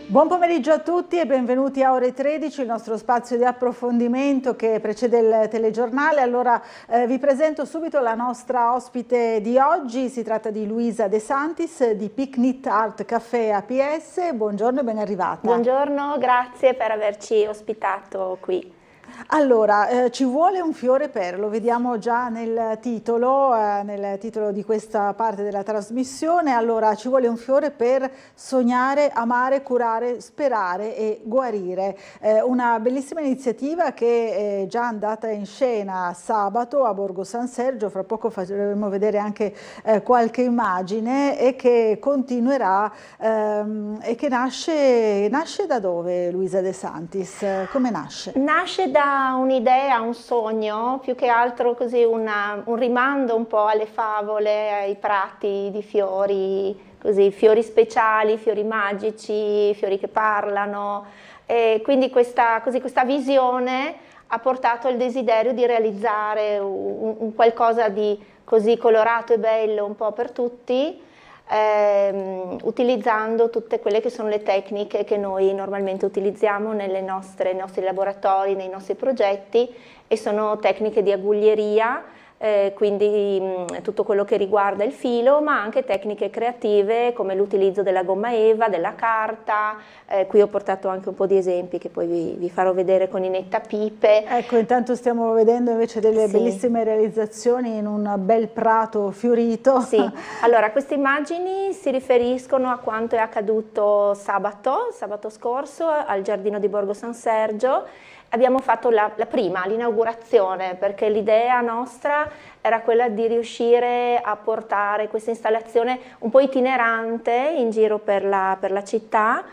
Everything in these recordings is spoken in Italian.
Buon pomeriggio a tutti e benvenuti a Ore 13, il nostro spazio di approfondimento che precede il telegiornale. Allora vi presento subito la nostra ospite di oggi, si tratta di Luisa De Santis di Picnic Art Café APS. Buongiorno e ben arrivata. Buongiorno, grazie per averci ospitato qui. Allora, ci vuole un fiore per, lo vediamo già nel titolo di questa parte della trasmissione. Allora, ci vuole un fiore per sognare, amare, curare, sperare e guarire. Una bellissima iniziativa che è già andata in scena sabato a Borgo San Sergio, fra poco faremo vedere anche qualche immagine, e che continuerà e che nasce da dove, Luisa De Santis? Come nasce? Nasce da un'idea, un sogno, più che altro così un rimando un po' alle favole, ai prati di fiori, così, fiori speciali, fiori magici, fiori che parlano, e quindi questa visione ha portato il desiderio di realizzare un qualcosa di così colorato e bello un po' per tutti, utilizzando tutte quelle che sono le tecniche che noi normalmente utilizziamo nei nostri laboratori, nei nostri progetti, e sono tecniche di aguglieria, quindi tutto quello che riguarda il filo, ma anche tecniche creative come l'utilizzo della gomma eva, della carta. Qui ho portato anche un po' di esempi che poi vi farò vedere con i nettapipe. Ecco, intanto stiamo vedendo invece delle Sì. bellissime realizzazioni in un bel prato fiorito. Sì, allora queste immagini si riferiscono a quanto è accaduto sabato scorso al giardino di Borgo San Sergio. Abbiamo fatto l'inaugurazione, perché l'idea nostra era quella di riuscire a portare questa installazione un po' itinerante in giro per la città.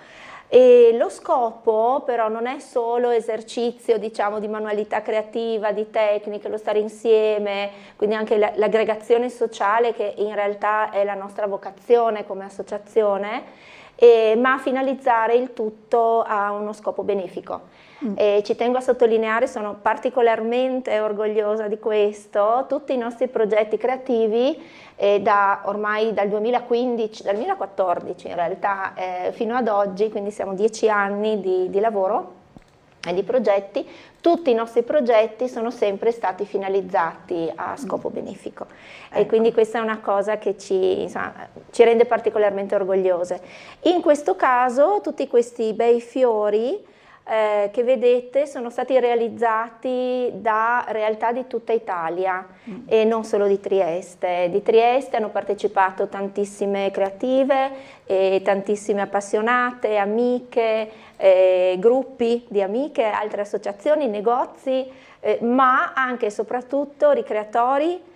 E lo scopo però non è solo esercizio, diciamo, di manualità creativa, di tecniche, lo stare insieme, quindi anche l'aggregazione sociale, che in realtà è la nostra vocazione come associazione, ma finalizzare il tutto a uno scopo benefico. E ci tengo a sottolineare, sono particolarmente orgogliosa di questo, tutti i nostri progetti creativi ormai dal 2014 in realtà, fino ad oggi, quindi siamo 10 anni di lavoro e di progetti. Tutti i nostri progetti sono sempre stati finalizzati a scopo benefico, ecco. E quindi questa è una cosa che ci rende particolarmente orgogliose. In questo caso tutti questi bei fiori che vedete sono stati realizzati da realtà di tutta Italia e non solo di Trieste. Di Trieste hanno partecipato tantissime creative, tantissime appassionate, amiche, gruppi di amiche, altre associazioni, negozi, ma anche e soprattutto ricreatori,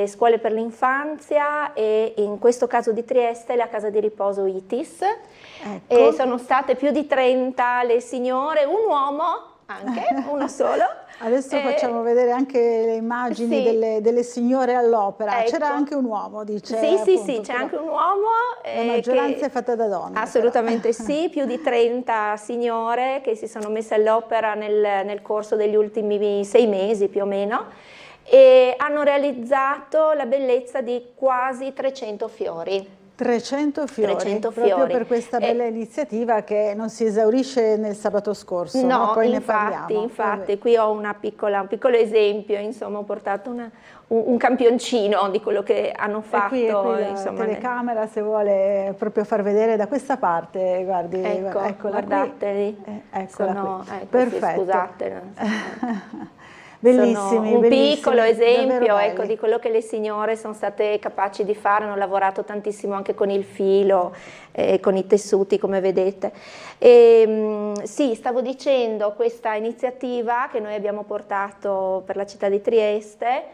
scuole per l'infanzia, e in questo caso di Trieste la casa di riposo ITIS. Ecco. Sono state più di 30 le signore, un uomo anche, uno solo. Adesso facciamo vedere anche le immagini, sì, delle signore all'opera. Ecco. C'era anche un uomo, dice. Sì, appunto, sì, c'è anche un uomo. La maggioranza è fatta da donne. Assolutamente però. Sì, più di 30 signore che si sono messe all'opera nel corso degli ultimi 6 mesi più o meno, e hanno realizzato la bellezza di quasi 300 fiori. 300 fiori, 300 proprio fiori. Per questa bella iniziativa che non si esaurisce nel sabato scorso, no? Poi ne parliamo. Infatti, qui ho un piccolo esempio, insomma, ho portato un campioncino di quello che hanno fatto. E qui insomma, la telecamera, se vuole proprio far vedere da questa parte, guardi, ecco, guardateli. Eccola qui. Ecco, perfetto. Sì, scusate. Bellissimi, un bellissimi, piccolo esempio, ecco, di quello che le signore sono state capaci di fare. Hanno lavorato tantissimo anche con il filo, con i tessuti, come vedete. Sì, stavo dicendo, questa iniziativa che noi abbiamo portato per la città di Trieste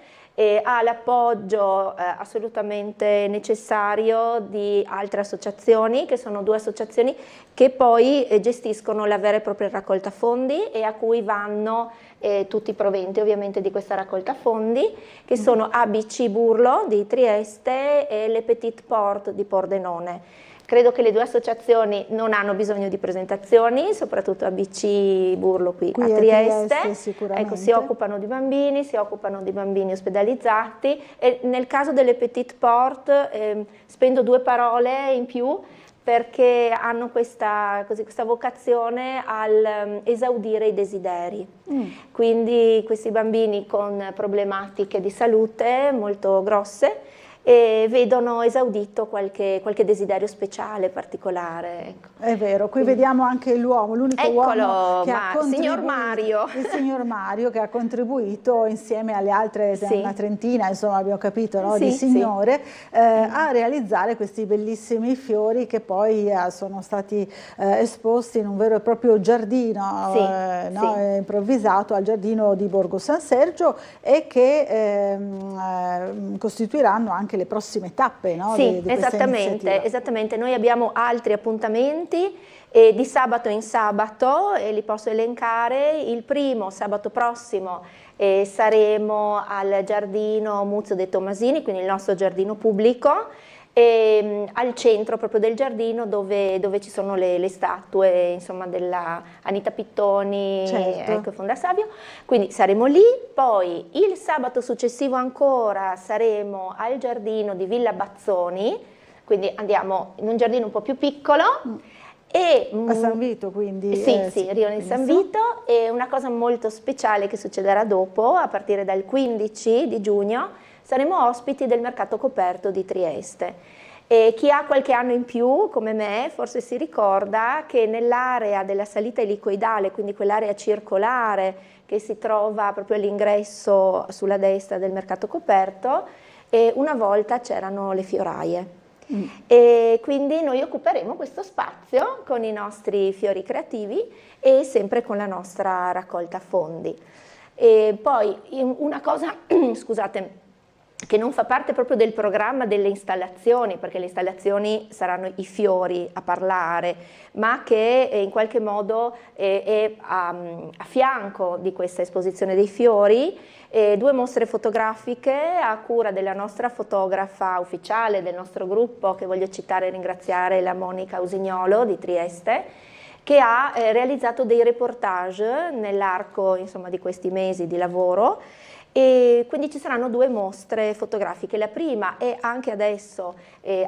ha l'appoggio assolutamente necessario di altre associazioni, che sono 2 associazioni che poi gestiscono la vera e propria raccolta fondi, e a cui vanno tutti i proventi ovviamente di questa raccolta fondi, che sono ABC Burlo di Trieste e Le Petit Port di Pordenone. credo che le due associazioni non hanno bisogno di presentazioni, soprattutto ABC Burlo qui a Trieste, sicuramente. Ecco, si occupano di bambini ospedalizzati, e nel caso delle Petite Porte spendo due parole in più perché hanno questa vocazione al esaudire i desideri. Quindi questi bambini con problematiche di salute molto grosse e vedono esaudito qualche desiderio speciale, particolare. Ecco. È vero, qui vediamo anche l'uomo, l'unico uomo che ha contribuito, signor Mario. il signor Mario, che ha contribuito insieme alle altre, una trentina, insomma abbiamo capito, no, di signore, a realizzare questi bellissimi fiori che poi sono stati esposti in un vero e proprio giardino improvvisato al giardino di Borgo San Sergio, e che costituiranno anche le prossime tappe, no, di questa iniziativa. Esattamente, noi abbiamo altri appuntamenti di sabato in sabato e li posso elencare. Il primo, sabato prossimo, saremo al giardino Muzio dei Tommasini, quindi il nostro giardino pubblico, al centro proprio del giardino dove ci sono le statue, insomma, della Anita Pittoni, ecco, Fonda Savio, quindi saremo lì. Poi il sabato successivo ancora saremo al giardino di Villa Bazzoni, quindi andiamo in un giardino un po' più piccolo. A San Vito, quindi? Sì, Rione di San Vito. E una cosa molto speciale che succederà dopo, a partire dal 15 di giugno, saremo ospiti del mercato coperto di Trieste. E chi ha qualche anno in più, come me, forse si ricorda che nell'area della salita elicoidale, quindi quell'area circolare che si trova proprio all'ingresso sulla destra del mercato coperto, una volta c'erano le fioraie. E quindi noi occuperemo questo spazio con i nostri fiori creativi e sempre con la nostra raccolta fondi. E poi una cosa, scusate, che non fa parte proprio del programma delle installazioni, perché le installazioni saranno i fiori a parlare, ma che in qualche modo è a fianco di questa esposizione dei fiori, due mostre fotografiche a cura della nostra fotografa ufficiale del nostro gruppo, che voglio citare e ringraziare, la Monica Usignolo di Trieste, che ha realizzato dei reportage nell'arco, insomma, di questi mesi di lavoro. E quindi ci saranno due mostre fotografiche. La prima è anche adesso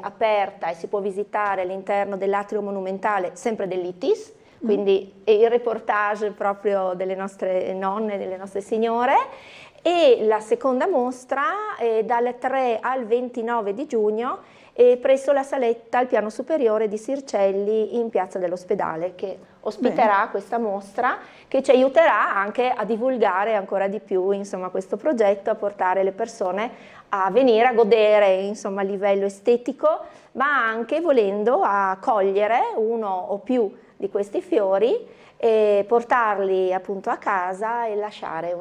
aperta e si può visitare all'interno dell'atrio monumentale, sempre dell'ITIS, quindi il reportage proprio delle nostre nonne, delle nostre signore. E la seconda mostra è dal 3 al 29 di giugno presso la saletta al piano superiore di Sircelli in Piazza dell'Ospedale, che ospiterà questa mostra, che ci aiuterà anche a divulgare ancora di più, insomma, questo progetto, a portare le persone a venire a godere, insomma, a livello estetico, ma anche, volendo, a cogliere uno o più di questi fiori e portarli appunto a casa e lasciare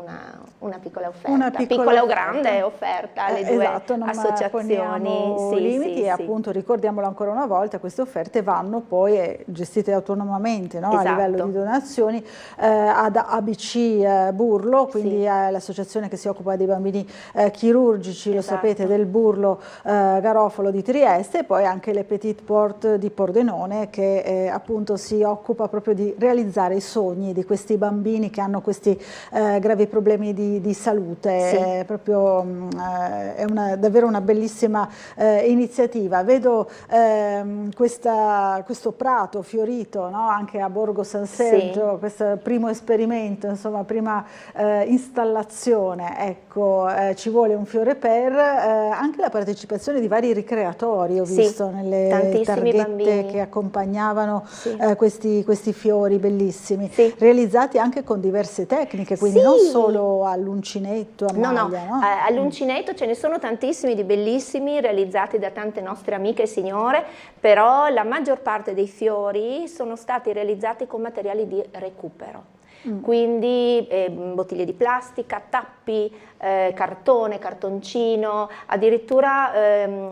una piccola offerta, piccola o grande offerta alle due associazioni. Limiti e appunto ricordiamolo ancora una volta, queste offerte vanno poi gestite autonomamente, no? A livello di donazioni ad ABC Burlo, quindi l'associazione che si occupa dei bambini chirurgici, lo sapete, del Burlo Garofalo di Trieste, e poi anche le Petite Porte di Pordenone, che appunto si occupa proprio di realizzare i sogni di questi bambini che hanno questi gravi problemi di salute. È proprio davvero una bellissima iniziativa. Vedo questo prato fiorito, no? Anche a Borgo San Sergio, questo primo esperimento, insomma, prima installazione. Ecco, ci vuole un fiore per anche la partecipazione di vari ricreatori, ho visto nelle targhette che accompagnavano questi fiori bellissimi. Realizzati anche con diverse tecniche, quindi non solo all'uncinetto, a maglia. No? All'uncinetto ce ne sono tantissimi di bellissimi, realizzati da tante nostre amiche e signore, però la maggior parte dei fiori sono stati realizzati con materiali di recupero. Quindi bottiglie di plastica, tappe tappi, cartone, cartoncino, addirittura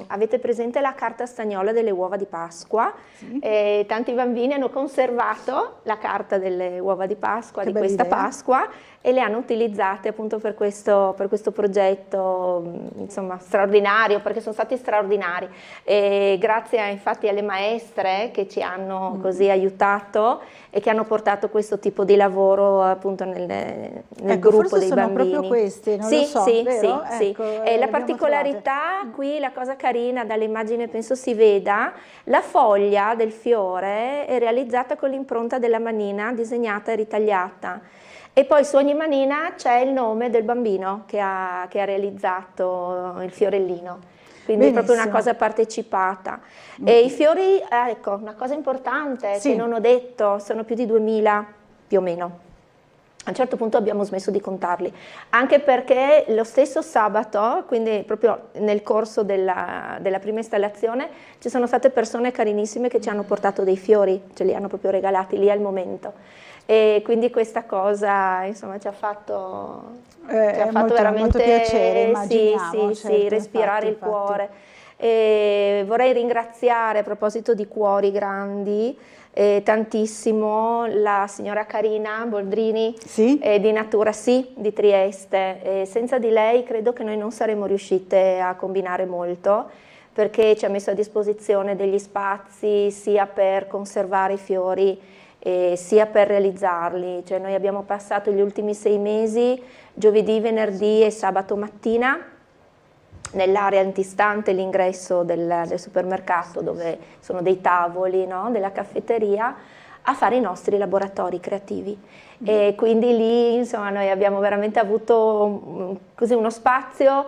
avete presente la carta stagnola delle uova di Pasqua? Sì. Tanti bambini hanno conservato la carta delle uova di Pasqua, di questa Pasqua, e le hanno utilizzate appunto per questo progetto, insomma, straordinario, perché sono stati straordinari. E grazie infatti alle maestre che ci hanno così aiutato e che hanno portato questo tipo di lavoro appunto nel gruppo dei bambini. Sono proprio questi, non lo so, vero? Sì. Ecco, e la particolarità qui, la cosa carina, dall'immagine penso si veda, la foglia del fiore è realizzata con l'impronta della manina disegnata e ritagliata. E poi su ogni manina c'è il nome del bambino che ha realizzato il fiorellino, quindi è proprio una cosa partecipata. E i fiori, ecco, una cosa importante che non ho detto, sono più di 2000 più o meno. A un certo punto abbiamo smesso di contarli, anche perché lo stesso sabato, quindi proprio nel corso della prima installazione, ci sono state persone carinissime che ci hanno portato dei fiori, ce li hanno proprio regalati lì al momento. E quindi questa cosa insomma ci ha fatto veramente molto piacere, immaginiamo, sì, respirare il cuore. E vorrei ringraziare, a proposito di cuori grandi, tantissimo la signora Carina Boldrini di Natura Sì di Trieste. Senza di lei credo che noi non saremmo riuscite a combinare molto, perché ci ha messo a disposizione degli spazi sia per conservare i fiori sia per realizzarli. Cioè noi abbiamo passato gli ultimi 6 mesi, giovedì, venerdì e sabato mattina, nell'area antistante l'ingresso del supermercato, dove sono dei tavoli, no? Della caffetteria, a fare i nostri laboratori creativi. E quindi lì insomma noi abbiamo veramente avuto così uno spazio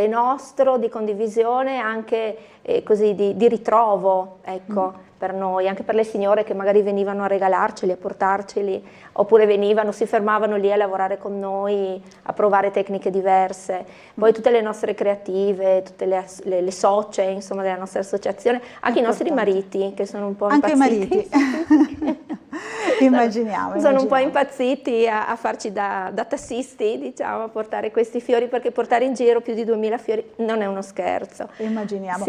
nostro di condivisione, anche così di ritrovo, ecco, per noi, anche per le signore che magari venivano a regalarceli, a portarceli, oppure venivano, si fermavano lì a lavorare con noi, a provare tecniche diverse. Poi tutte le nostre creative, tutte le socie, insomma, della nostra associazione, anche i nostri mariti, che sono un po' impazziti. Anche i mariti. Immaginiamo. Sono un po' impazziti a farci da tassisti, diciamo, a portare questi fiori, perché portare in giro più di 2000 fiori non è uno scherzo. Immaginiamo.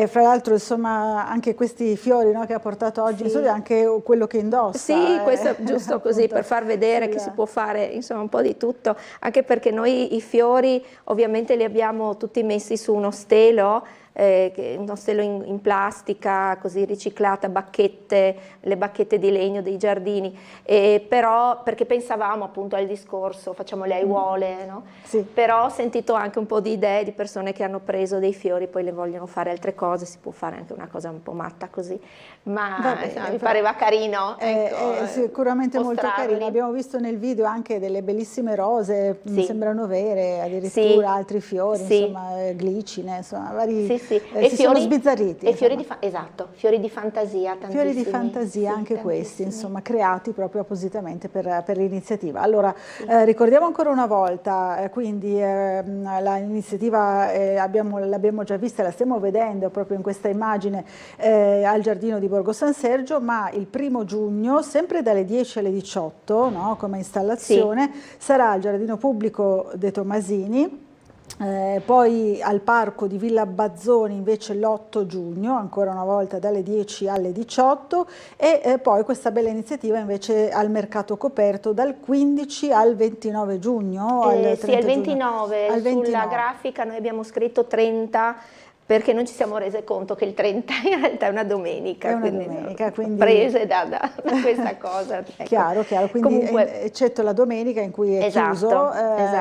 Fra l'altro, insomma, anche questi fiori, no, che ha portato oggi in studio, anche quello che indossa. Sì, questo è giusto così per far vedere che si può fare insomma un po' di tutto, anche perché noi i fiori ovviamente li abbiamo tutti messi su uno stelo in plastica, così riciclata, le bacchette di legno dei giardini, però perché pensavamo appunto al discorso, facciamo le aiuole, no? Però ho sentito anche un po' di idee di persone che hanno preso dei fiori, poi le vogliono fare altre cose, si può fare anche una cosa un po' matta così, ma mi pareva carino. È sicuramente molto carino, abbiamo visto nel video anche delle bellissime rose, mi sembrano vere, addirittura altri fiori, insomma, glicine, insomma, vari... E sono sbizzarriti. E fiori di fantasia, tantissimi. Fiori di fantasia, anche questi, insomma, creati proprio appositamente per l'iniziativa. Allora, ricordiamo ancora una volta, quindi l'iniziativa l'abbiamo già vista, la stiamo vedendo proprio in questa immagine al Giardino di Borgo San Sergio, ma il 1° giugno, sempre dalle 10 alle 18, no, come installazione, sarà al Giardino Pubblico De Tomasini. Poi al parco di Villa Bazzoni invece l'8 giugno, ancora una volta dalle 10 alle 18, e poi questa bella iniziativa invece al mercato coperto dal 15 al 29 giugno. Sì, al 29, sulla grafica noi abbiamo scritto 30, perché non ci siamo rese conto che il 30 in realtà è una domenica. È una domenica, quindi prese da questa cosa. Ecco. Chiaro, quindi comunque, eccetto la domenica in cui è chiuso,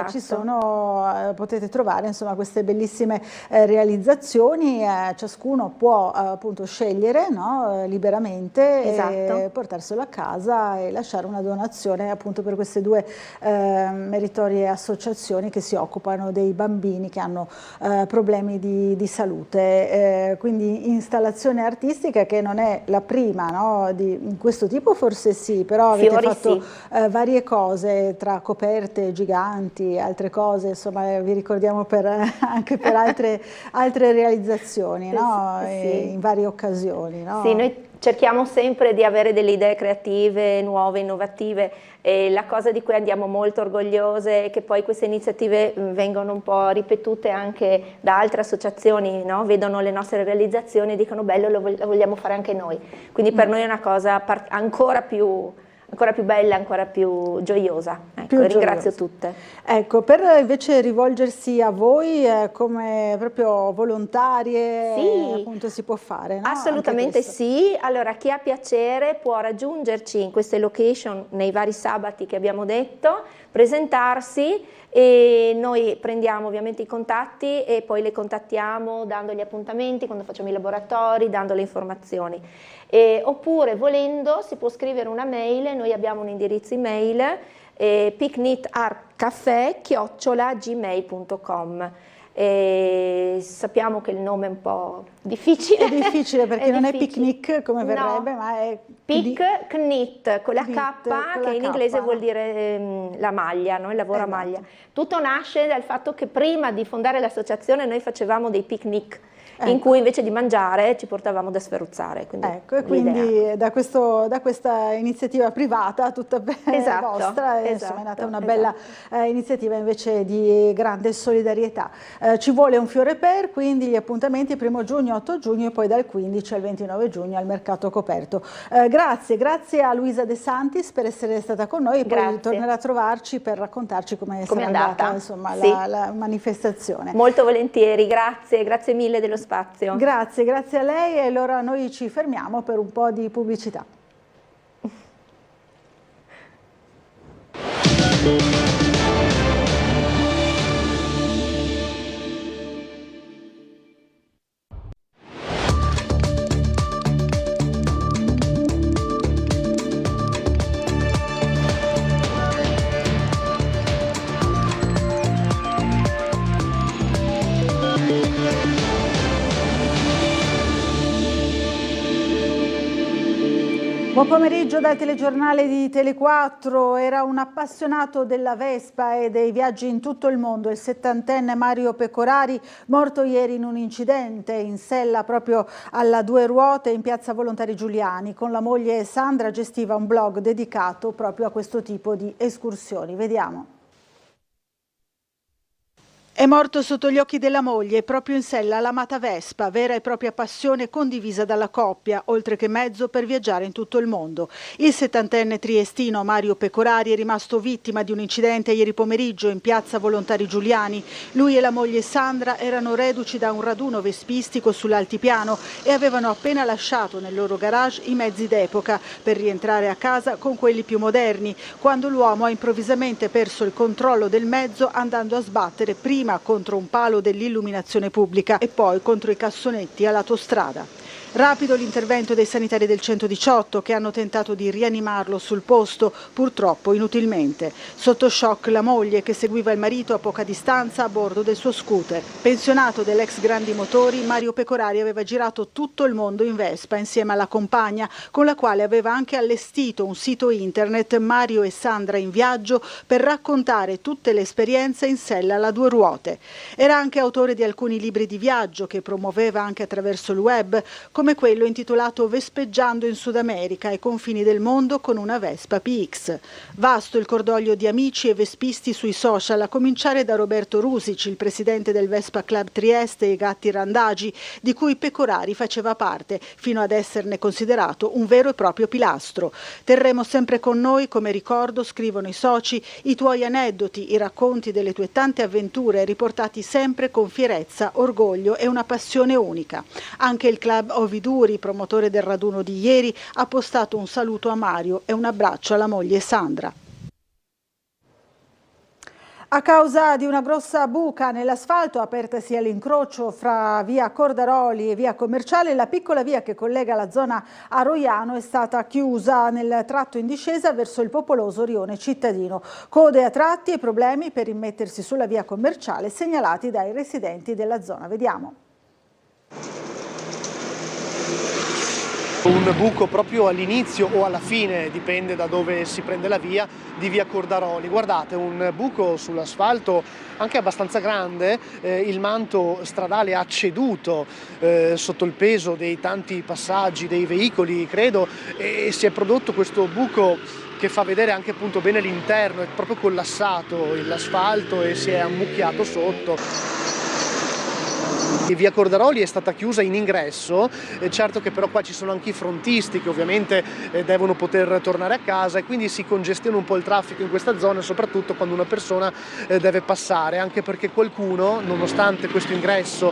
ci sono, potete trovare insomma queste bellissime realizzazioni, ciascuno può appunto scegliere, no, liberamente, e portarselo a casa e lasciare una donazione appunto per queste 2 meritorie associazioni che si occupano dei bambini che hanno problemi di salute. Quindi installazione artistica che non è la prima, no, di questo tipo, forse sì, però avete fatto varie cose, tra coperte giganti, altre cose, insomma vi ricordiamo anche per altre realizzazioni, no? In varie occasioni. No? Sì, noi cerchiamo sempre di avere delle idee creative, nuove, innovative, e la cosa di cui andiamo molto orgogliose è che poi queste iniziative vengono un po' ripetute anche da altre associazioni, no? Vedono le nostre realizzazioni e dicono bello, lo vogliamo fare anche noi, quindi per noi è una cosa ancora più bella, ancora più gioiosa. Ecco, ringrazio tutte. Ecco, per invece rivolgersi a voi come proprio volontarie, sì, appunto si può fare, no? Assolutamente sì. Allora, chi ha piacere può raggiungerci in queste location nei vari sabati che abbiamo detto, presentarsi, e noi prendiamo ovviamente i contatti e poi le contattiamo dando gli appuntamenti, quando facciamo i laboratori, dando le informazioni. Oppure volendo si può scrivere una mail, noi abbiamo un indirizzo email, picnicartcaffè@gmail.com. Sappiamo che il nome è un po' difficile. È difficile perché non difficile. È picnic come verrebbe, no. Ma è Picnic con la K, che in inglese vuol dire la maglia, no? Il lavoro a maglia. Tutto nasce dal fatto che prima di fondare l'associazione noi facevamo dei picnic, in cui invece di mangiare ci portavamo da sferruzzare. Ecco, e quindi da questa iniziativa privata tutta vostra insomma, è nata una bella iniziativa invece di grande solidarietà. Ci vuole un fiore per, quindi gli appuntamenti 1° giugno, 8 giugno e poi dal 15 al 29 giugno al mercato coperto. Grazie a Luisa De Santis per essere stata con noi, e poi tornerà a trovarci per raccontarci come sarà andata insomma, la manifestazione. Molto volentieri, grazie mille dello spazio. Grazie a lei, e allora noi ci fermiamo per un po' di pubblicità. Buon pomeriggio dal telegiornale di Tele4. Era un appassionato della Vespa e dei viaggi in tutto il mondo il 70enne Mario Pecorari, morto ieri in un incidente in sella proprio alla Due Ruote in piazza Volontari Giuliani. Con la moglie Sandra gestiva un blog dedicato proprio a questo tipo di escursioni. Vediamo. È morto sotto gli occhi della moglie, proprio in sella all'amata Vespa, vera e propria passione condivisa dalla coppia, oltre che mezzo per viaggiare in tutto il mondo. Il 70enne triestino Mario Pecorari è rimasto vittima di un incidente ieri pomeriggio in piazza Volontari Giuliani. Lui e la moglie Sandra erano reduci da un raduno vespistico sull'altipiano e avevano appena lasciato nel loro garage i mezzi d'epoca per rientrare a casa con quelli più moderni, quando l'uomo ha improvvisamente perso il controllo del mezzo andando a sbattere prima contro un palo dell'illuminazione pubblica e poi contro i cassonetti all'autostrada. Rapido l'intervento dei sanitari del 118 che hanno tentato di rianimarlo sul posto, purtroppo inutilmente. Sotto shock la moglie che seguiva il marito a poca distanza a bordo del suo scooter. Pensionato dell'ex Grandi Motori, Mario Pecorari aveva girato tutto il mondo in Vespa insieme alla compagna, con la quale aveva anche allestito un sito internet Mario e Sandra in viaggio per raccontare tutte le esperienze in sella alla Due Ruote. Era anche autore di alcuni libri di viaggio che promuoveva anche attraverso il web, come quello intitolato Vespeggiando in Sud America ai confini del mondo con una Vespa PX. Vasto il cordoglio di amici e vespisti sui social, a cominciare da Roberto Rusici, il presidente del Vespa Club Trieste e Gatti Randagi, di cui Pecorari faceva parte, fino ad esserne considerato un vero e proprio pilastro. Terremo sempre con noi, come ricordo, scrivono i soci, i tuoi aneddoti, i racconti delle tue tante avventure, riportati sempre con fierezza, orgoglio e una passione unica. Anche il Club Oviduri, promotore del raduno di ieri, ha postato un saluto a Mario e un abbraccio alla moglie Sandra. A causa di una grossa buca nell'asfalto apertasi all'incrocio fra via Cordaroli e via Commerciale, la piccola via che collega la zona a Roiano è stata chiusa nel tratto in discesa verso il popoloso rione cittadino. Code a tratti e problemi per immettersi sulla via Commerciale segnalati dai residenti della zona. Vediamo. Un buco proprio all'inizio o alla fine, dipende da dove si prende la via, di via Cordaroli. Guardate, un buco sull'asfalto anche abbastanza grande, il manto stradale ha ceduto sotto il peso dei tanti passaggi, dei veicoli credo, e si è prodotto questo buco che fa vedere anche appunto bene l'interno, è proprio collassato l'asfalto e si è ammucchiato sotto. Via Cordaroli è stata chiusa in ingresso, certo che però qua ci sono anche i frontisti che ovviamente devono poter tornare a casa e quindi si congestiona un po' il traffico in questa zona, soprattutto quando una persona deve passare, anche perché qualcuno, nonostante questo ingresso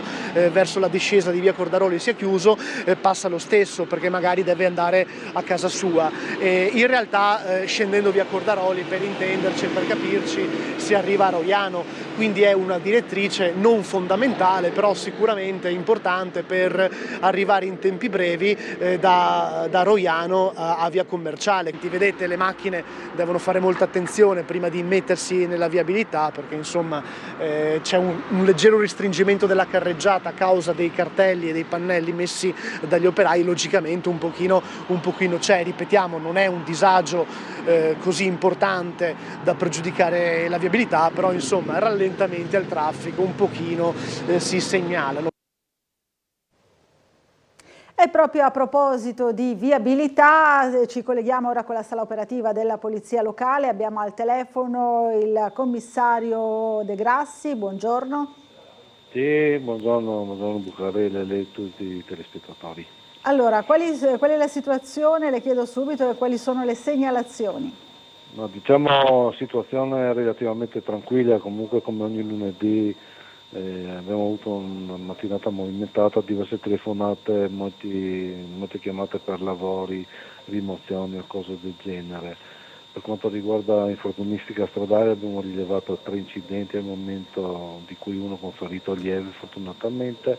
verso la discesa di via Cordaroli sia chiuso, passa lo stesso perché magari deve andare a casa sua. In realtà scendendo via Cordaroli, per intenderci e per capirci, si arriva a Roiano, quindi è una direttrice non fondamentale, però sicuramente importante per arrivare in tempi brevi da Roiano a via Commerciale. Vedete, le macchine devono fare molta attenzione prima di mettersi nella viabilità perché insomma c'è un leggero restringimento della carreggiata a causa dei cartelli e dei pannelli messi dagli operai, logicamente un pochino c'è, ripetiamo, non è un disagio così importante da pregiudicare la viabilità, però insomma rallentamenti al traffico un pochino si segnalano. E proprio a proposito di viabilità, ci colleghiamo ora con la sala operativa della Polizia Locale, abbiamo al telefono il commissario De Grassi, buongiorno. Sì, buongiorno Bucarella e lei tutti i telespettatori. Allora, qual è la situazione? Le chiedo subito e quali sono le segnalazioni. No, diciamo situazione relativamente tranquilla, comunque come ogni lunedì abbiamo avuto una mattinata movimentata, diverse telefonate, molte chiamate per lavori, rimozioni o cose del genere. Per quanto riguarda infortunistica stradale abbiamo rilevato 3 incidenti al momento, di cui uno con ferito lieve fortunatamente.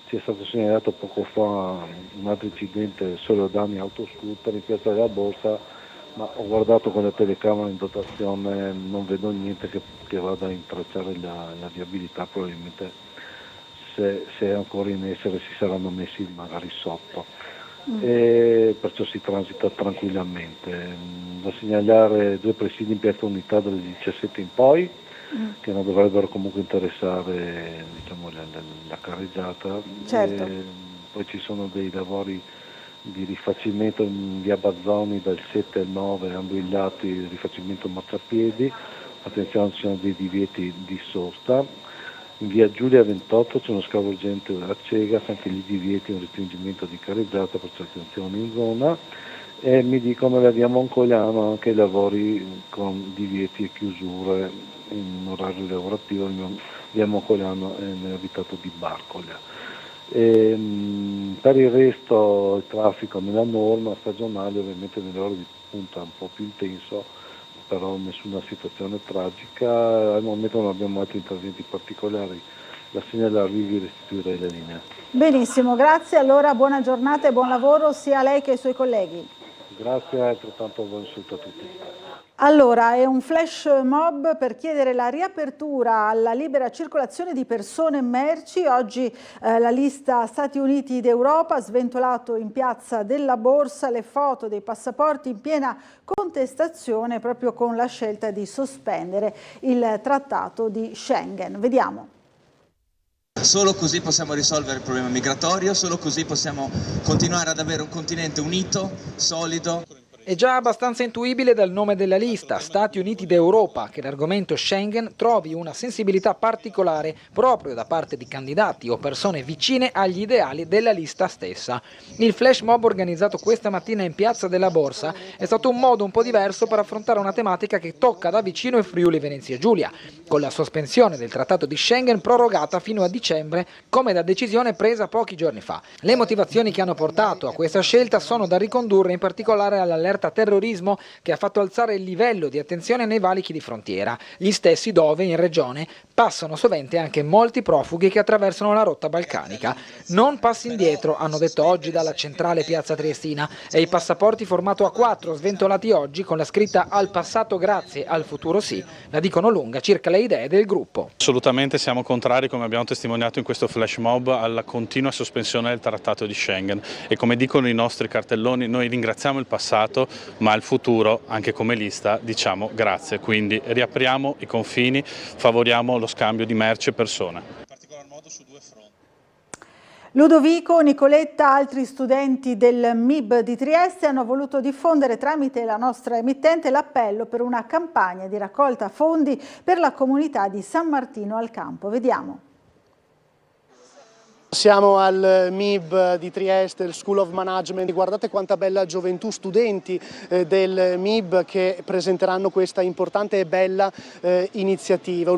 Ci è stato segnalato poco fa un altro incidente solo danni autoscooter in piazza della Borsa, ma ho guardato con la telecamera in dotazione, non vedo niente che vada a intralciare la viabilità, probabilmente se è ancora in essere si saranno messi magari sotto. E perciò si transita tranquillamente. Da segnalare 2 presidi in piazza Unità dalle 17 in poi, che non dovrebbero comunque interessare diciamo, la carreggiata. Certo. Poi ci sono dei lavori di rifacimento in via Bazzoni dal 7 al 9, ambo i lati, rifacimento marciapiedi, attenzione ci sono dei divieti di sosta. In via Giulia 28 c'è uno scavo urgente a Cegas, anche lì divieti, un restringimento di carreggiata, perciò attenzione in zona. E mi dicono che via Moncogliano anche lavori con divieti e chiusure in orario lavorativo, via Moncogliano è nell'abitato di Barcoglia. Per il resto il traffico nella norma stagionale, ovviamente nelle ore di punta un po' più intenso, però nessuna situazione tragica. Al momento non abbiamo altri interventi particolari da segnalarvi, vi restituirei la linea. Benissimo, grazie, allora buona giornata e buon lavoro sia a lei che ai suoi colleghi. Grazie, altrettanto buon saluto a tutti. Allora, è un flash mob per chiedere la riapertura alla libera circolazione di persone e merci. Oggi la lista Stati Uniti d'Europa ha sventolato in piazza della Borsa le foto dei passaporti in piena contestazione proprio con la scelta di sospendere il trattato di Schengen. Vediamo. Solo così possiamo risolvere il problema migratorio, solo così possiamo continuare ad avere un continente unito, solido. È già abbastanza intuibile dal nome della lista, Stati Uniti d'Europa, che l'argomento Schengen trovi una sensibilità particolare proprio da parte di candidati o persone vicine agli ideali della lista stessa. Il flash mob organizzato questa mattina in piazza della Borsa è stato un modo un po' diverso per affrontare una tematica che tocca da vicino il Friuli Venezia Giulia, con la sospensione del trattato di Schengen prorogata fino a dicembre, come da decisione presa pochi giorni fa. Le motivazioni che hanno portato a questa scelta sono da ricondurre in particolare all'allerta allerta terrorismo che ha fatto alzare il livello di attenzione nei valichi di frontiera, gli stessi dove in regione passano sovente anche molti profughi che attraversano la rotta balcanica. Non passi indietro, hanno detto oggi dalla centrale piazza Triestina, e i passaporti formato A4 sventolati oggi con la scritta "al passato grazie, al futuro sì", la dicono lunga circa le idee del gruppo. Assolutamente siamo contrari, come abbiamo testimoniato in questo flash mob, alla continua sospensione del trattato di Schengen, e come dicono i nostri cartelloni noi ringraziamo il passato, ma al futuro anche come lista diciamo grazie, quindi riapriamo i confini, favoriamo lo scambio di merci e persone. In particolar modo su due fronti. Ludovico, Nicoletta, altri studenti del MIB di Trieste hanno voluto diffondere tramite la nostra emittente l'appello per una campagna di raccolta fondi per la comunità di San Martino al Campo. Vediamo. Siamo al MIB di Trieste, il School of Management. Guardate quanta bella gioventù, studenti del MIB che presenteranno questa importante e bella iniziativa.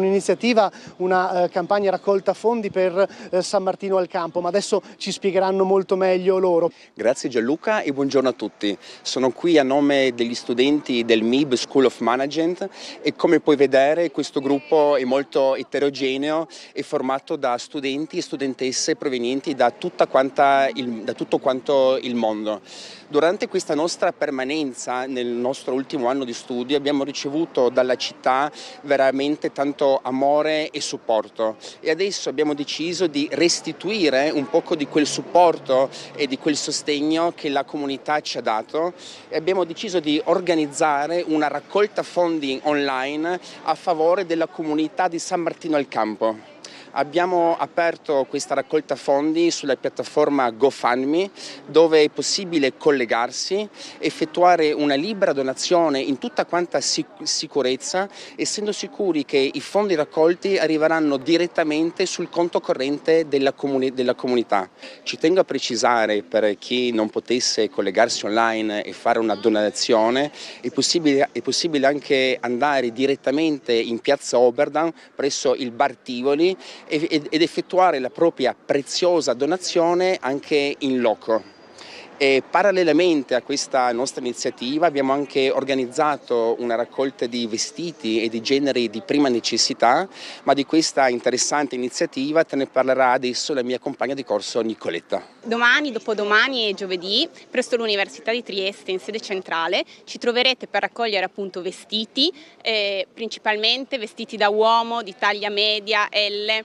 Una campagna raccolta fondi per San Martino al Campo, ma adesso ci spiegheranno molto meglio loro. Grazie Gianluca e buongiorno a tutti. Sono qui a nome degli studenti del MIB School of Management e come puoi vedere questo gruppo è molto eterogeneo, è formato da studenti e studentesse provenienti da tutto quanto il mondo. Durante questa nostra permanenza nel nostro ultimo anno di studio abbiamo ricevuto dalla città veramente tanto amore e supporto e adesso abbiamo deciso di restituire un poco di quel supporto e di quel sostegno che la comunità ci ha dato e abbiamo deciso di organizzare una raccolta fondi online a favore della comunità di San Martino al Campo. Abbiamo aperto questa raccolta fondi sulla piattaforma GoFundMe, dove è possibile collegarsi, effettuare una libera donazione in tutta quanta sicurezza, essendo sicuri che i fondi raccolti arriveranno direttamente sul conto corrente della comunità. Ci tengo a precisare, per chi non potesse collegarsi online e fare una donazione, è possibile anche andare direttamente in piazza Oberdan presso il Bar Tivoli ed effettuare la propria preziosa donazione anche in loco. E parallelamente a questa nostra iniziativa abbiamo anche organizzato una raccolta di vestiti e di generi di prima necessità, ma di questa interessante iniziativa te ne parlerà adesso la mia compagna di corso Nicoletta. Domani, dopodomani e giovedì presso l'Università di Trieste in sede centrale ci troverete per raccogliere appunto vestiti, principalmente vestiti da uomo di taglia media, L,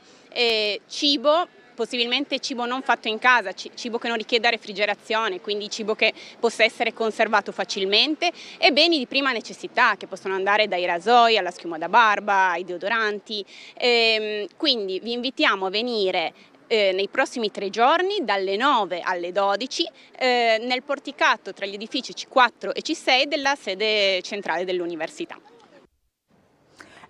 cibo, possibilmente cibo non fatto in casa, cibo che non richieda refrigerazione, quindi cibo che possa essere conservato facilmente e beni di prima necessità che possono andare dai rasoi alla schiuma da barba, ai deodoranti. Quindi vi invitiamo a venire nei prossimi 3 giorni dalle 9 alle 12 nel porticato tra gli edifici C4 e C6 della sede centrale dell'università.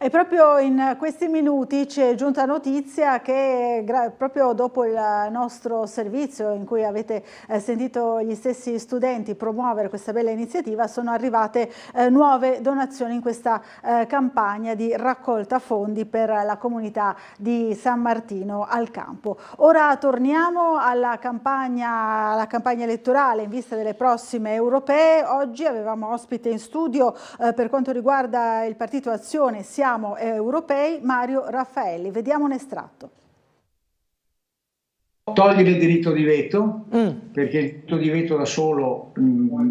E proprio in questi minuti ci è giunta notizia che proprio dopo il nostro servizio in cui avete sentito gli stessi studenti promuovere questa bella iniziativa sono arrivate nuove donazioni in questa campagna di raccolta fondi per la comunità di San Martino al Campo. Ora torniamo alla campagna elettorale in vista delle prossime europee. Oggi avevamo ospite in studio per quanto riguarda il partito Azione Siamo Europei, Mario Raffaelli. Vediamo un estratto. Togliere il diritto di veto, perché il diritto di veto da solo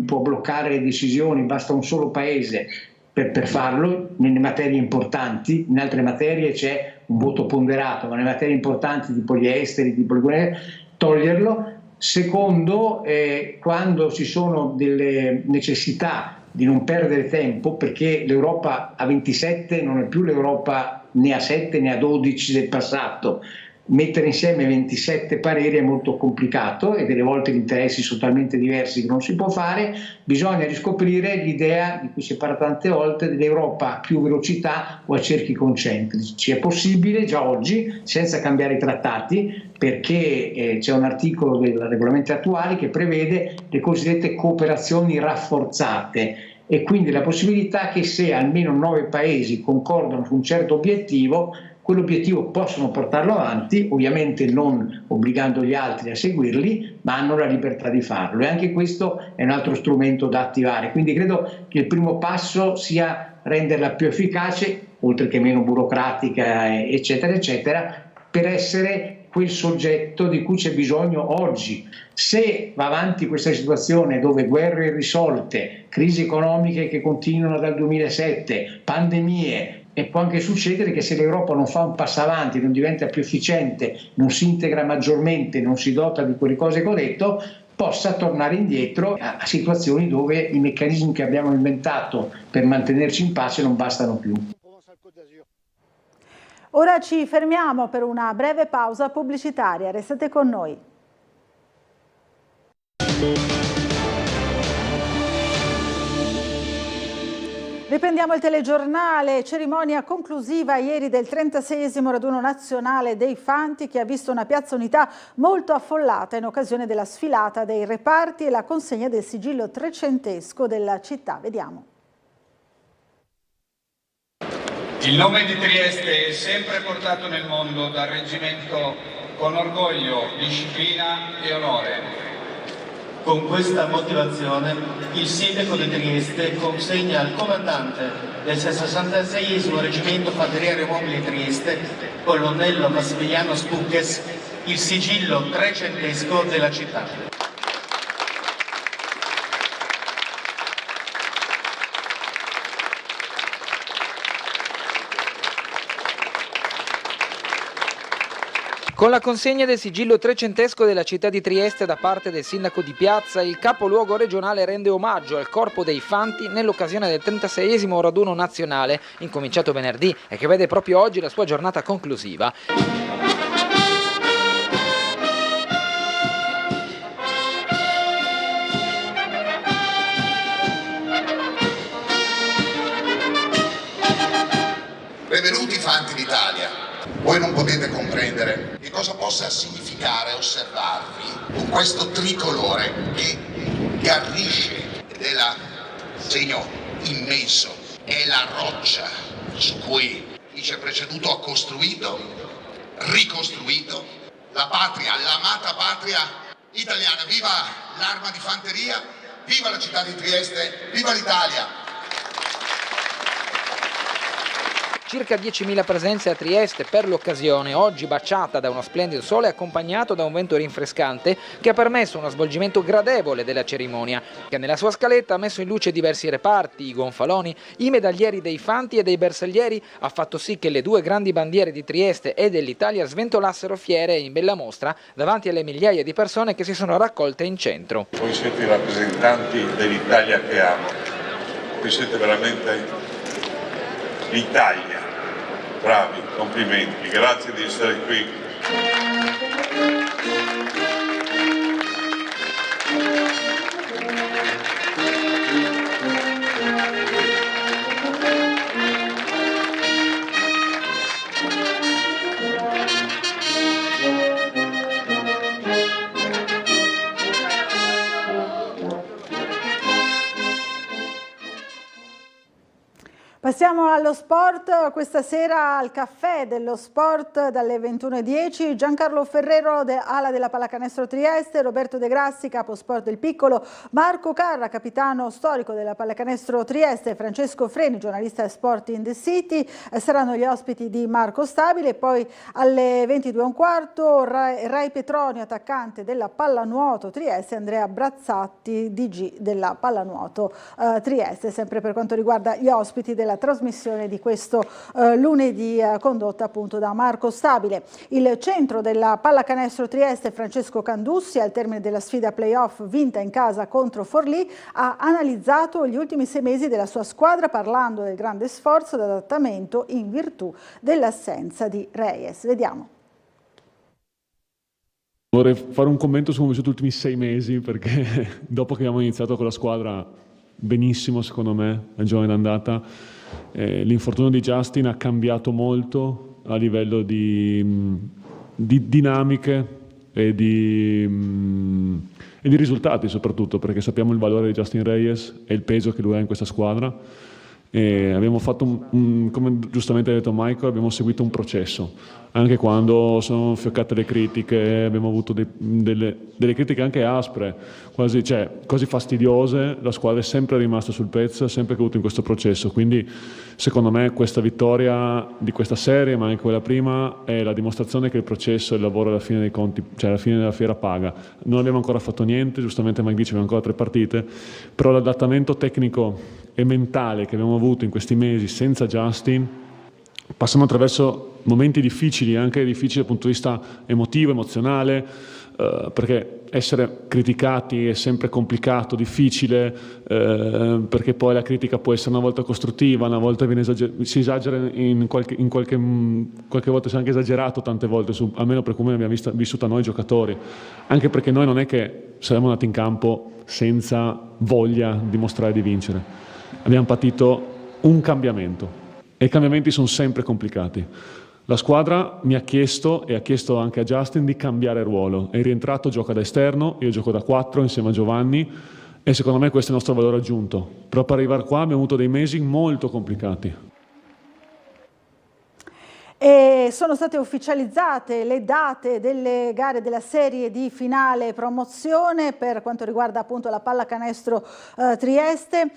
può bloccare le decisioni, basta un solo paese per farlo, nelle materie importanti. In altre materie c'è un voto ponderato, ma nelle materie importanti tipo gli esteri, tipo toglierlo. Secondo, quando ci sono delle necessità di non perdere tempo, perché l'Europa a 27 non è più l'Europa né a 7 né a 12 del passato. Mettere insieme 27 pareri è molto complicato e delle volte gli interessi sono talmente diversi che non si può fare. Bisogna riscoprire l'idea di cui si parla tante volte dell'Europa a più velocità o a cerchi concentrici. È possibile già oggi senza cambiare i trattati, perché c'è un articolo dei regolamenti attuali che prevede le cosiddette cooperazioni rafforzate e quindi la possibilità che se almeno 9 paesi concordano su un certo obiettivo, quell'obiettivo possono portarlo avanti, ovviamente non obbligando gli altri a seguirli, ma hanno la libertà di farlo, e anche questo è un altro strumento da attivare. Quindi credo che il primo passo sia renderla più efficace, oltre che meno burocratica, eccetera, eccetera, per essere quel soggetto di cui c'è bisogno oggi. Se va avanti questa situazione dove guerre irrisolte, crisi economiche che continuano dal 2007, pandemie, e può anche succedere che se l'Europa non fa un passo avanti, non diventa più efficiente, non si integra maggiormente, non si dota di quelle cose che ho detto, possa tornare indietro a situazioni dove i meccanismi che abbiamo inventato per mantenerci in pace non bastano più. Ora ci fermiamo per una breve pausa pubblicitaria, restate con noi. Riprendiamo il telegiornale. Cerimonia conclusiva ieri del 36esimo raduno nazionale dei Fanti, che ha visto una piazza Unità molto affollata in occasione della sfilata dei reparti e la consegna del sigillo trecentesco della città. Vediamo. Il nome di Trieste è sempre portato nel mondo dal reggimento con orgoglio, disciplina e onore. Con questa motivazione il sindaco di Trieste consegna al comandante del 66esimo reggimento Fanteria Aeromobile Trieste, colonnello Massimiliano Stucches, il sigillo trecentesco della città. Con la consegna del sigillo trecentesco della città di Trieste da parte del sindaco di piazza, il capoluogo regionale rende omaggio al Corpo dei Fanti nell'occasione del 36esimo raduno nazionale, incominciato venerdì e che vede proprio oggi la sua giornata conclusiva. Benvenuti Fanti d'Italia. Voi non potete comprendere che cosa possa significare osservarvi con questo tricolore che garrisce ed è il segno immenso, è la roccia su cui chi ci è preceduto ha costruito, ricostruito la patria, l'amata patria italiana. Viva l'Arma di Fanteria, viva la città di Trieste, viva l'Italia! Circa 10.000 presenze a Trieste per l'occasione, oggi baciata da uno splendido sole accompagnato da un vento rinfrescante che ha permesso uno svolgimento gradevole della cerimonia, che nella sua scaletta ha messo in luce diversi reparti, i gonfaloni, i medaglieri dei Fanti e dei bersaglieri, ha fatto sì che le due grandi bandiere di Trieste e dell'Italia sventolassero fiere e in bella mostra davanti alle migliaia di persone che si sono raccolte in centro. Voi siete i rappresentanti dell'Italia che amo, voi siete veramente l'Italia. Bravi, complimenti, grazie di essere qui. Passiamo allo sport, questa sera al caffè dello sport dalle 21:10, Giancarlo Ferrero, ala della Pallacanestro Trieste, Roberto De Grassi, capo sport del Piccolo, Marco Carra, capitano storico della Pallacanestro Trieste, Francesco Freni, giornalista Sport in the City, saranno gli ospiti di Marco Stabile. Poi alle 22:15 Rai Petronio, attaccante della Pallanuoto Trieste, Andrea Brazzatti, DG della Pallanuoto Trieste, sempre per quanto riguarda gli ospiti della trasmissione di questo lunedì condotta appunto da Marco Stabile. Il centro della Pallacanestro Trieste, Francesco Candussi, al termine della sfida playoff vinta in casa contro Forlì, ha analizzato gli ultimi 6 mesi della sua squadra parlando del grande sforzo d'adattamento in virtù dell'assenza di Reyes. Vediamo. Vorrei fare un commento su come ho vissuto gli ultimi 6 mesi, perché dopo che abbiamo iniziato con la squadra benissimo, secondo me, al giorno d'andata, l'infortunio di Justin ha cambiato molto a livello di dinamiche e di risultati, soprattutto perché sappiamo il valore di Justin Reyes e il peso che lui ha in questa squadra, E abbiamo fatto, come giustamente ha detto Michael, abbiamo seguito un processo. Anche quando sono fioccate le critiche, abbiamo avuto delle critiche anche aspre, quasi fastidiose, la squadra è sempre rimasta sul pezzo, ha sempre creduto in questo processo. Quindi secondo me questa vittoria di questa serie, ma anche quella prima, è la dimostrazione che il processo e il lavoro alla fine dei conti, cioè alla fine della fiera paga. Non abbiamo ancora fatto niente, giustamente Mike dice abbiamo ancora 3 partite, però l'adattamento tecnico e mentale che abbiamo avuto in questi mesi senza Justin, passando attraverso momenti difficili, anche difficili dal punto di vista emotivo, emozionale, perché essere criticati è sempre complicato, difficile, perché poi la critica può essere una volta costruttiva, una volta si esagera qualche volta, si è anche esagerato tante volte, almeno per come abbiamo vissuta noi giocatori, anche perché noi non è che saremmo andati in campo senza voglia di dimostrare di vincere. Abbiamo patito un cambiamento e i cambiamenti sono sempre complicati. La squadra mi ha chiesto e ha chiesto anche a Justin di cambiare ruolo. È rientrato, gioca da esterno, io gioco da 4 insieme a Giovanni e secondo me questo è il nostro valore aggiunto. Però per arrivare qua abbiamo avuto dei mesi molto complicati. E sono state ufficializzate le date delle gare della serie di finale promozione per quanto riguarda appunto la pallacanestro Trieste.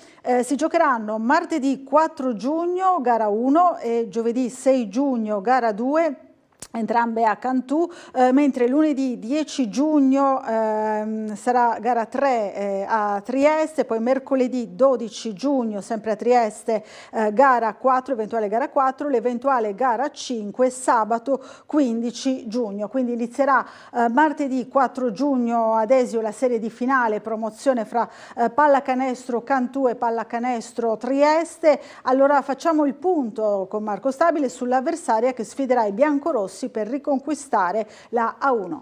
Si giocheranno martedì 4 giugno gara 1 e giovedì 6 giugno gara 2. Entrambe a Cantù, mentre lunedì 10 giugno sarà gara 3 a Trieste, poi mercoledì 12 giugno sempre a Trieste gara 4, eventuale gara 4, l'eventuale gara 5 sabato 15 giugno. Quindi inizierà martedì 4 giugno ad Esio la serie di finale promozione fra pallacanestro Cantù e pallacanestro Trieste. Allora facciamo il punto con Marco Stabile sull'avversaria che sfiderà i biancorossi per riconquistare la A1.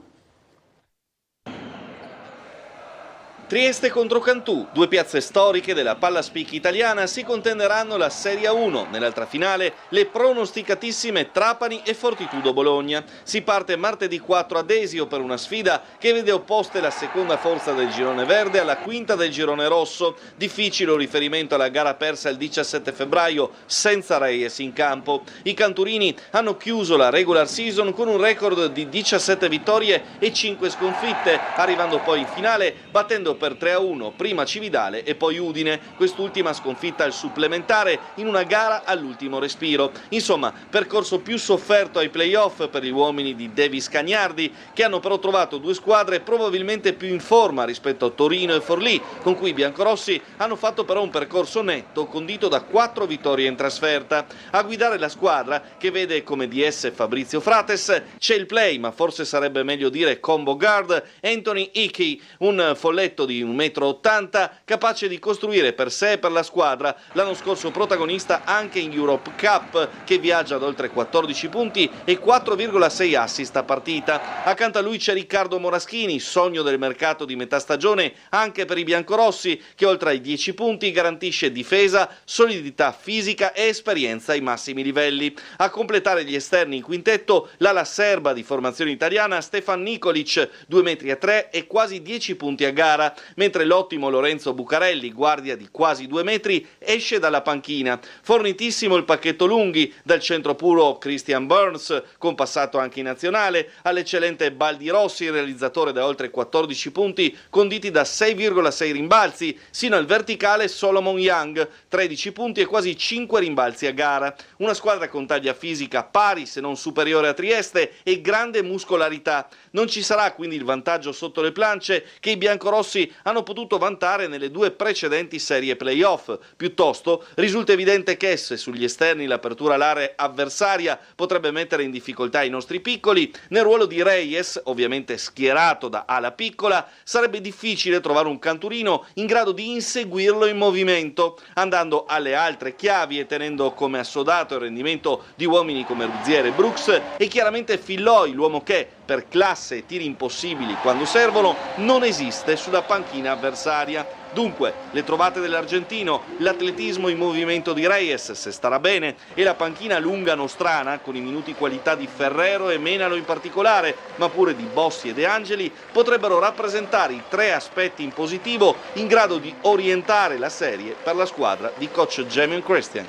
Trieste contro Cantù, 2 piazze storiche della pallaspicchi italiana, si contenderanno la Serie A1. Nell'altra finale le pronosticatissime Trapani e Fortitudo Bologna. Si parte martedì 4 ad Esio per una sfida che vede opposte la seconda forza del girone verde alla quinta del girone rosso. Difficile riferimento alla gara persa il 17 febbraio senza Reyes in campo. I canturini hanno chiuso la regular season con un record di 17 vittorie e 5 sconfitte, arrivando poi in finale battendo per 3-1 prima Cividale e poi Udine, quest'ultima sconfitta al supplementare in una gara all'ultimo respiro. Insomma, percorso più sofferto ai playoff per gli uomini di Davis Cagnardi, che hanno però trovato 2 squadre probabilmente più in forma rispetto a Torino e Forlì, con cui i biancorossi hanno fatto però un percorso netto condito da 4 vittorie in trasferta. A guidare la squadra, che vede come DS Fabrizio Frates, c'è il play, ma forse sarebbe meglio dire combo guard, Anthony Hickey, un folletto di 1,80 m, capace di costruire per sé e per la squadra, l'anno scorso protagonista anche in Europe Cup, che viaggia ad oltre 14 punti e 4,6 assist a partita. Accanto a lui c'è Riccardo Moraschini, sogno del mercato di metà stagione anche per i biancorossi, che oltre ai 10 punti garantisce difesa, solidità fisica e esperienza ai massimi livelli. A completare gli esterni in quintetto l'ala serba di formazione italiana Stefan Nikolic, 2,3 m e quasi 10 punti a gara, mentre l'ottimo Lorenzo Bucarelli, guardia di quasi 2 metri, esce dalla panchina. Fornitissimo il pacchetto lunghi, dal centro puro Christian Burns, con passato anche in nazionale, all'eccellente Baldi Rossi, realizzatore da oltre 14 punti, conditi da 6,6 rimbalzi, sino al verticale Solomon Young, 13 punti e quasi 5 rimbalzi a gara. Una squadra con taglia fisica pari, se non superiore a Trieste, e grande muscolarità. Non ci sarà quindi il vantaggio sotto le planche che i biancorossi hanno potuto vantare nelle 2 precedenti serie playoff. Piuttosto risulta evidente che se sugli esterni l'apertura all'area avversaria potrebbe mettere in difficoltà i nostri piccoli, nel ruolo di Reyes, ovviamente schierato da ala piccola, sarebbe difficile trovare un canturino in grado di inseguirlo in movimento. Andando alle altre chiavi e tenendo come assodato il rendimento di uomini come Ruziere e Brooks, e chiaramente Filloy, l'uomo che per classe e tiri impossibili quando servono non esiste sulla panchina avversaria. Dunque, le trovate dell'argentino, l'atletismo in movimento di Reyes, se starà bene, e la panchina lunga nostrana, con i minuti qualità di Ferrero e Menalo in particolare, ma pure di Bossi e De Angeli, potrebbero rappresentare i 3 aspetti in positivo in grado di orientare la serie per la squadra di coach Jamion Christian.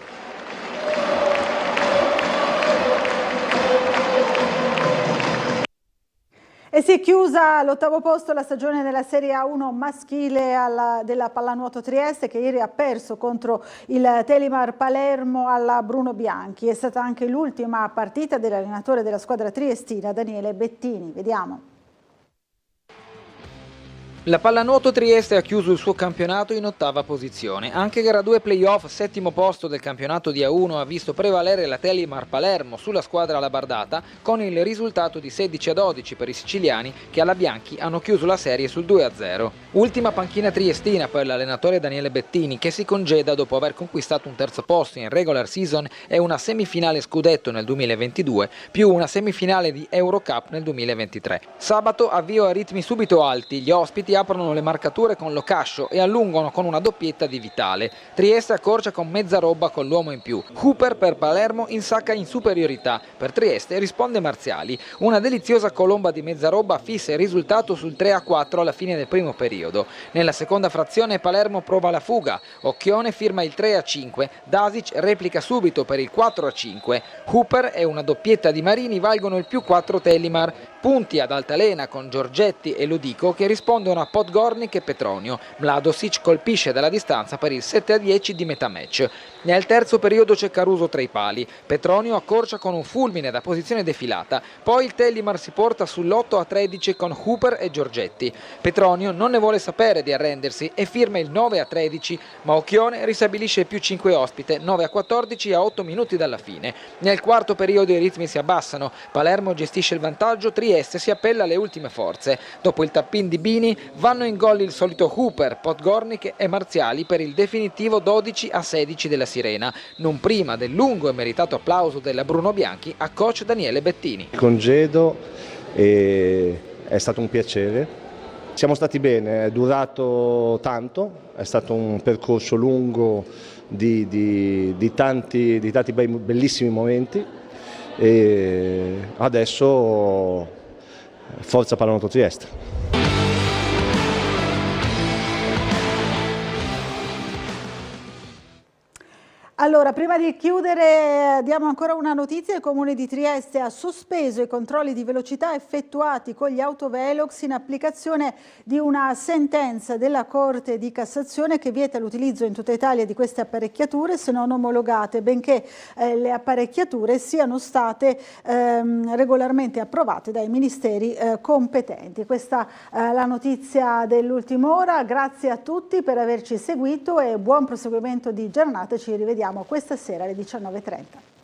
E si è chiusa all'8° posto la stagione della Serie A1 maschile della Pallanuoto Trieste, che ieri ha perso contro il Telimar Palermo alla Bruno Bianchi. È stata anche l'ultima partita dell'allenatore della squadra triestina, Daniele Bettini. Vediamo. La Pallanuoto Trieste ha chiuso il suo campionato in 8ª posizione. Anche gara 2 playoff, 7° posto del campionato di A1, ha visto prevalere la Telimar Palermo sulla squadra labardata, con il risultato di 16-12 per i siciliani, che alla Bianchi hanno chiuso la serie sul 2-0. Ultima panchina triestina per l'allenatore Daniele Bettini, che si congeda dopo aver conquistato un 3° posto in regular season e una semifinale scudetto nel 2022, più una semifinale di Eurocup nel 2023. Sabato avvio a ritmi subito alti, gli ospiti aprono le marcature con Locascio e allungano con una doppietta di Vitale. Trieste accorcia con Mezzarobba con l'uomo in più. Hooper per Palermo insacca in superiorità. Per Trieste risponde Marziali. Una deliziosa colomba di Mezzarobba fissa il risultato sul 3-4 alla fine del primo periodo. Nella seconda frazione Palermo prova la fuga. Occhione firma il 3-5. Dasic replica subito per il 4-5. Hooper e una doppietta di Marini valgono il più 4 Telimar. Punti ad altalena con Giorgetti e Ludico, che rispondono a Podgornik e Petronio. Mladosic colpisce dalla distanza per il 7-10 di metà match. Nel terzo periodo c'è Caruso tra i pali. Petronio accorcia con un fulmine da posizione defilata. Poi il Telimar si porta sull'8-13 con Hooper e Giorgetti. Petronio non ne vuole sapere di arrendersi e firma il 9-13, ma Occhione ristabilisce il più 5 ospite, 9-14 a 8 minuti dalla fine. Nel quarto periodo i ritmi si abbassano. Palermo gestisce il vantaggio, Trieste si appella alle ultime forze. Dopo il tappin di Bini vanno in gol il solito Hooper, Podgornik e Marziali per il definitivo 12-16 della Sirena, non prima del lungo e meritato applauso della Bruno Bianchi a coach Daniele Bettini. Il congedo è stato un piacere, siamo stati bene, è durato tanto, è stato un percorso lungo di tanti bellissimi momenti e adesso forza Pallanuoto Trieste. Allora, prima di chiudere diamo ancora una notizia. Il Comune di Trieste ha sospeso i controlli di velocità effettuati con gli autovelox in applicazione di una sentenza della Corte di Cassazione che vieta l'utilizzo in tutta Italia di queste apparecchiature se non omologate, benché le apparecchiature siano state regolarmente approvate dai ministeri competenti. Questa è la notizia dell'ultima ora. Grazie a tutti per averci seguito e buon proseguimento di giornata. Ci rivediamo questa sera alle 19:30.